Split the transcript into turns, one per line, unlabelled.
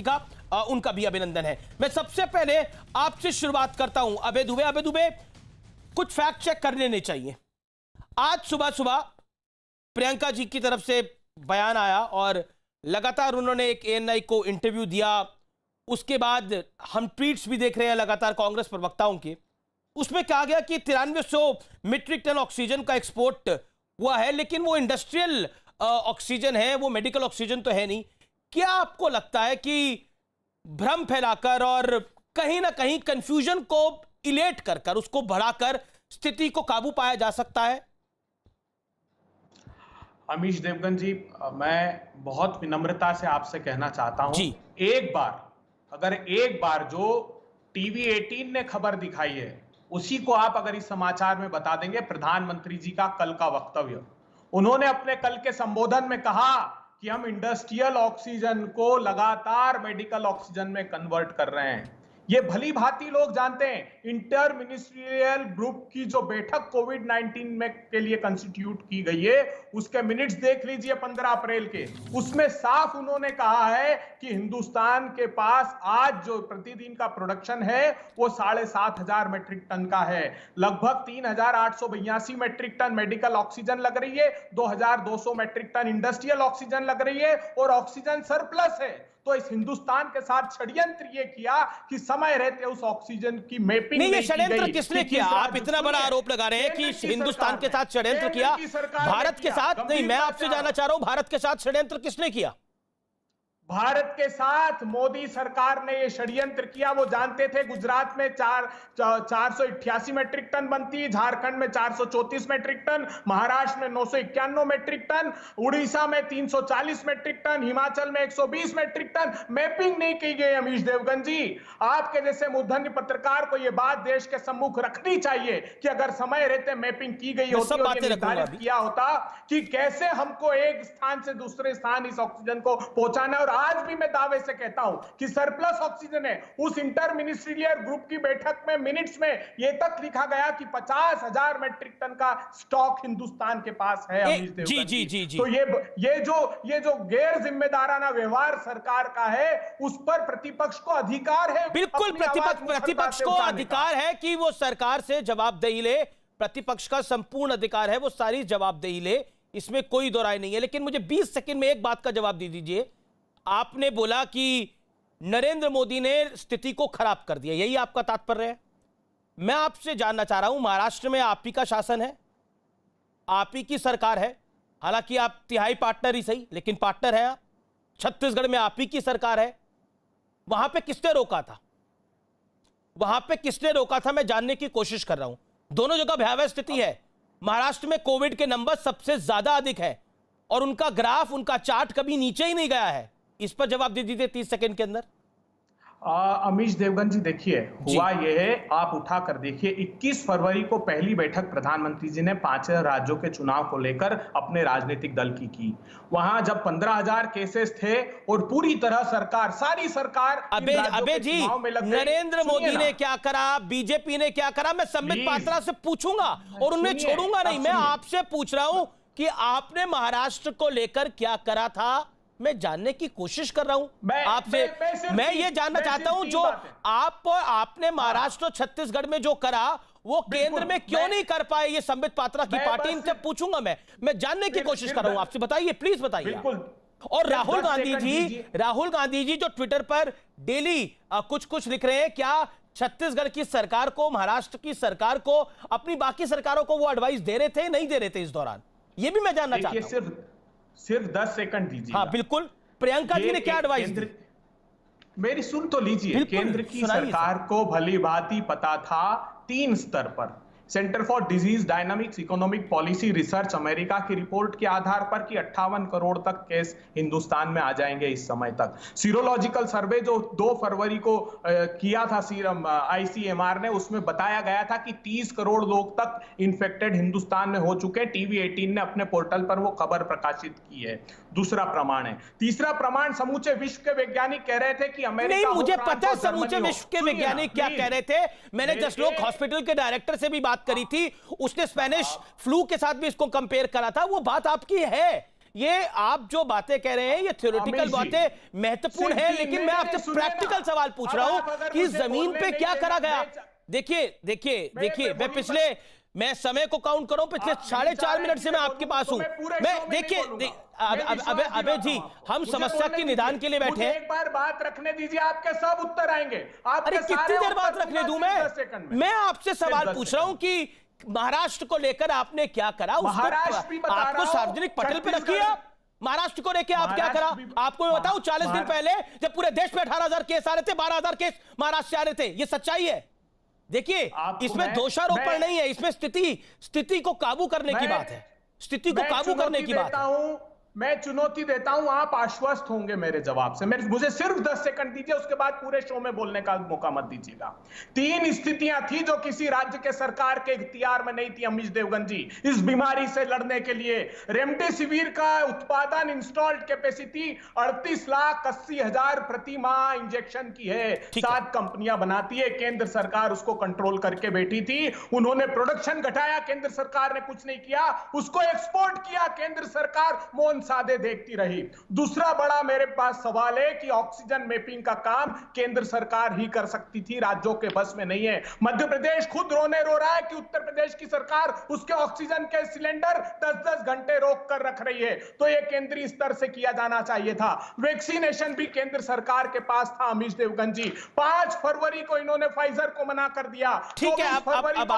का उनका भी अभिनंदन है। मैं सबसे पहले आपसे शुरुआत करता हूं। अभय दुबे, कुछ फैक्ट चेक कर लेने चाहिए। आज सुबह सुबह प्रियंका जी की तरफ से बयान आया और लगातार उन्होंने एक एएनआई को इंटरव्यू दिया। उसके बाद हम ट्वीट्स भी देख रहे हैं लगातार कांग्रेस प्रवक्ताओं के। उसमें कहा गया कि 9300 मीट्रिक टन ऑक्सीजन का एक्सपोर्ट हुआ है, लेकिन वो इंडस्ट्रियल ऑक्सीजन है, वो मेडिकल ऑक्सीजन तो है नहीं। क्या आपको लगता है कि भ्रम फैलाकर और कहीं ना कहीं कंफ्यूजन को इलेट कर उसको बढ़ाकर स्थिति को काबू पाया जा सकता है?
अमीश देवगन जी, मैं बहुत विनम्रता से आपसे कहना चाहता हूं, अगर एक बार जो टीवी 18 ने खबर दिखाई है उसी को आप अगर इस समाचार में बता देंगे। प्रधानमंत्री जी का कल का वक्तव्य, उन्होंने अपने कल के संबोधन में कहा कि हम इंडस्ट्रियल ऑक्सीजन को लगातार मेडिकल ऑक्सीजन में कन्वर्ट कर रहे हैं। ये भली भांति लोग जानते हैं। इंटर मिनिस्ट्रियल ग्रुप की जो बैठक कोविड-19 में के लिए कंस्टिट्यूट की गई है, उसके मिनट्स देख लीजिए 15 अप्रैल के। उसमें साफ उन्होंने कहा है कि हिंदुस्तान के पास आज जो प्रतिदिन का प्रोडक्शन है वो 7,500 मेट्रिक टन का है। लगभग 3,882 मेट्रिक टन मेडिकल ऑक्सीजन लग रही है, 2,200 मेट्रिक टन इंडस्ट्रियल ऑक्सीजन लग रही है और ऑक्सीजन सरप्लस है। तो इस हिंदुस्तान के साथ षड्यंत्र ये किया कि समय रहते उस ऑक्सीजन की मैपिंग
नहीं, ये षड्यंत्र किसने किया? आप इतना बड़ा आरोप लगा रहे हैं कि हिंदुस्तान के साथ षड्यंत्र किया, भारत के साथ नहीं। मैं आपसे जानना चाह रहा हूं, भारत के साथ षड्यंत्र किसने किया?
भारत के साथ मोदी सरकार ने ये षड्यंत्र किया। वो जानते थे गुजरात में 488 मेट्रिक टन बनती, झारखंड में 434 मेट्रिक टन, महाराष्ट्र में 991 मेट्रिक टन, उड़ीसा में 340 मेट्रिक टन, हिमाचल में 120 मेट्रिक टन। मैपिंग नहीं की गई। अमीश देवगन जी, आपके जैसे मूर्धन्य पत्रकार को यह बात देश के सम्मुख रखनी चाहिए कि अगर समय रहते मैपिंग की गई होती और निर्धारित किया होता कि कैसे हमको एक स्थान से दूसरे स्थान इस ऑक्सीजन को पहुंचाना है। और आज भी मैं दावे से कहता हूं कि सरप्लस ऑक्सीजन है। उस इंटर मिनिस्ट्रियल ग्रुप की बैठक में मिनट्स में यह तक लिखा गया कि 50,000 मेट्रिक टन का स्टॉक हिंदुस्तान के पास है। अमीश देवगन जी। तो ये जो गैर जिम्मेदाराना व्यवहार सरकार का है, उस पर प्रतिपक्ष को अधिकार है।
बिल्कुल, प्रतिपक्ष को अधिकार है कि वो सरकार से जवाबदेही ले। प्रतिपक्ष का संपूर्ण अधिकार है, वो सारी जवाबदेही ले, इसमें कोई दो राय नहीं है। लेकिन मुझे 20 सेकंड में एक बात का जवाब दे दीजिए। आपने बोला कि नरेंद्र मोदी ने स्थिति को खराब कर दिया, यही आपका तात्पर्य है? मैं आपसे जानना चाह रहा हूं, महाराष्ट्र में आप ही का शासन है, आप ही की सरकार है, हालांकि आप तिहाई पार्टनर ही सही, लेकिन पार्टनर है आप। छत्तीसगढ़ में आप ही की सरकार है, वहां पे किसने रोका था? वहां पे किसने रोका था, मैं जानने की कोशिश कर रहा हूं। दोनों जगह भयावह स्थिति है। महाराष्ट्र में कोविड के नंबर सबसे ज्यादा अधिक है और उनका ग्राफ, उनका चार्ट कभी नीचे ही नहीं गया है। इस पर जवाब दे दीजिए 30 सेकंड के अंदर।
अमीश देवगन जी, देखिए हुआ यह है, आप उठा कर देखिए 21 फरवरी को पहली बैठक प्रधानमंत्री जी ने 5 राज्यों के चुनाव को लेकर अपने राजनीतिक दल की। वहां जब 15,000 केसेस थे और पूरी तरह सारी सरकार
अबे जी, नरेंद्र मोदी ने क्या करा, बीजेपी ने क्या करा, मैं संबित पात्रा से पूछूंगा और उन्हें छोड़ूंगा नहीं। मैं आपसे पूछ रहा हूं कि आपने महाराष्ट्र को लेकर क्या करा था, मैं जानने की कोशिश कर रहा हूं आपसे। मैं ये जानना चाहता हूं जो आपने महाराष्ट्र और छत्तीसगढ़ में जो करा वो केंद्र में क्यों नहीं कर पाए, ये संबित पात्रा की पार्टी, इनसे पूछूंगा। मैं जानने की कोशिश कर रहा हूं आपसे, बताइए, प्लीज बताइए। और राहुल गांधी जी जो ट्विटर पर डेली कुछ लिख रहे हैं, क्या छत्तीसगढ़ की सरकार को, महाराष्ट्र की सरकार को, अपनी बाकी सरकारों को वो एडवाइस दे रहे थे, नहीं दे रहे थे इस दौरान? ये भी मैं जानना चाहता हूं।
सिर्फ 10 सेकंड दीजिए।
हाँ बिल्कुल। प्रियंका जी ने क्या एडवाइस दी?
मेरी सुन तो लीजिए। केंद्र की सरकार को भली भांति पता था 3 स्तर पर। Centre for disease dynamics economic policy research America की रिपोर्ट के आधार पर कि 58 करोड़ तक केस हिंदुस्तान में आ जाएंगे इस समय तक। सीरोलॉजिकल सर्वे जो 2 फरवरी को किया था सीरम आईसीएमआर ने, उसमें बताया गया था कि 30 करोड़ लोग तक इन्फेक्टेड हिंदुस्तान में हो चुके। टीवी 18 ने अपने पोर्टल पर वो खबर प्रकाशित की है। दूसरा प्रमाण है। तीसरा प्रमाण, समूचे विश्व के वैज्ञानिक कह रहे थे कि अमेरिका,
नहीं, मुझे पता है समूचे विश्व के वैज्ञानिक क्या कह रहे थे। मैंने जसलोक हॉस्पिटल के डायरेक्टर से भी बात करी थी, उसने स्पेनिश फ्लू के साथ भी इसको कंपेयर करा था। वो बात आपकी है, ये आप जो बातें कह रहे हैं ये थ्योरेटिकल
अमित जी,
बातें महत्वपूर्ण है, लेकिन मैं आपसे प्रैक्टिकल सवाल पूछ रहा हूं कि जमीन पे क्या करा गया। देखिए मैं पिछले, मैं समय को काउंट करूं, पिछले 4.5 मिनट से मैं आपके पास हूं। मैं देखिए अबे जी, हम समस्या के निदान के लिए बैठे हैं।
एक बार बात रखने दीजिए, आपके सब उत्तर आएंगे।
अरे कितनी देर बात रखने दूं मैं आपसे सवाल पूछ रहा हूं कि महाराष्ट्र को लेकर आपने क्या करा, उसको आपको सार्वजनिक पटल पे रखिए। आप महाराष्ट्र को लेकर आप क्या करा, आपको मैं बताऊं 40 दिन पहले जब पूरे देश में 18,000 केस आ रहे थे, 12,000 केस महाराष्ट्र से आ रहे थे। ये सच्चाई है। देखिए इसमें दोषारोपण नहीं है, इसमें स्थिति को काबू करने की बात है, स्थिति को काबू करने की बात है।
मैं चुनौती देता हूं, आप आश्वस्त होंगे मेरे जवाब से। मुझे सिर्फ 10 सेकंड दीजिए, उसके बाद पूरे शो में बोलने का मौका मत दीजिएगा। 3 स्थितियां थी जो किसी राज्य के सरकार के इख्तियार में नहीं थी अमीश देवगन जी, इस बीमारी से लड़ने के लिए। रेमडेसिविर का उत्पादन, इंस्टॉल्ड कैपेसिटी 38,80,000 प्रति माह इंजेक्शन की है। 7 कंपनियां बनाती है, केंद्र सरकार उसको कंट्रोल करके बैठी थी। उन्होंने प्रोडक्शन घटाया, केंद्र सरकार ने कुछ नहीं किया। उसको एक्सपोर्ट किया, केंद्र सरकार मौन सादे देखती रही। दूसरा बड़ा मेरे पास सवाल है कि ऑक्सीजन मैपिंग का काम केंद्र सरकार ही कर सकती थी, राज्यों के बस में नहीं है। मध्य प्रदेश खुद रो रहा है कि उत्तर प्रदेश की सरकार उसके ऑक्सीजन के सिलेंडर 10-10 घंटे रोक कर रख रही है। तो यह केंद्रीय स्तर से किया जाना चाहिए था। वैक्सीनेशन भी केंद्र सरकार के पास था अमीश देवगन जी। 5 फरवरी को इन्होंने फाइजर को मना कर दिया।
ठीक है, अब